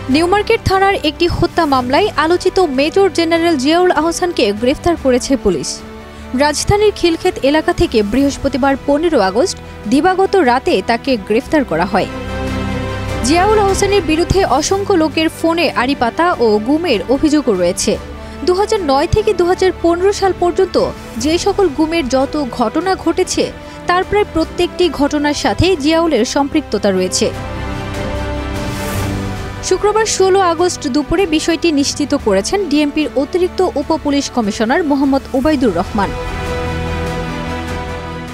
New Market থানার একটি হত্যা মামলায় আলোচিত মেজর জেনারেল জিয়াউল আহসানকে গ্রেফতার করেছে পুলিশ। রাজধানীর খিলক্ষেত এলাকা থেকে বৃহস্পতিবার ১৫ আগস্ট দিবাগত রাতে তাকে গ্রেফতার করা হয়। জিয়াউল আহসানের বিরুদ্ধে অসংখ্য লোকের ফোনে আড়িপাতা ও গুমের অভিযোগও রয়েছে। ২০০৯ থেকে ২০১৫ সাল পর্যন্ত যে সকল গুমের যত ঘটনা ঘটেছে তার প্রায় প্রত্যেকটি ঘটনার সাথে জিয়াউলের সম্পৃক্ততা রয়েছে। শুক্রবার ১৬ আগস্ট দুপুরে বিষয়টি নিশ্চিত করেছেন ডিএমপির অতিরিক্ত উপ-পুলিশ কমিশনার মোহাম্মদ ওবায়দুর রহমান।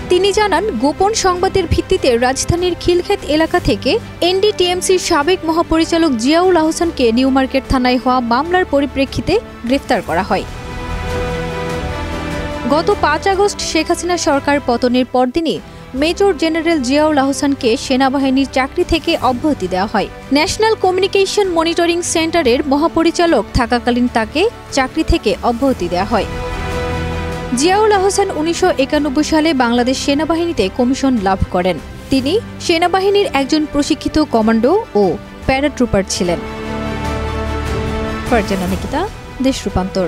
তিনি জানান, গোপন সংবাদের ভিত্তিতে রাজধানীর খিলক্ষেত এলাকা থেকে এনডিটিএমসির সাবেক মহাপরিচালক জিয়াউল আহসানকে নিউমার্কেট থানায় হওয়া মামলার পরিপ্রেক্ষিতে গ্রেফতার করা হয়। গত ৫ আগস্ট শেখ হাসিনা সরকার পতনের পরদিনই মেজর জেনারেল জিয়াউল আহসানকে সেনাবাহিনীর চাকরি থেকে অব্যাহতি দেওয়া হয়। ন্যাশনাল কমিউনিকেশন মনিটরিং সেন্টারের মহাপরিচালক থাকাকালীন তাকে চাকরি থেকে অব্যাহতি দেওয়া হয়। জিয়াউল আহসান ১৯৯১ সালে বাংলাদেশ সেনাবাহিনীতে কমিশন লাভ করেন। তিনি সেনাবাহিনীর একজন প্রশিক্ষিত কমান্ডো ও প্যারাট্রুপার ছিলেন। ফারজানা নিকিতা, দেশ রূপান্তর।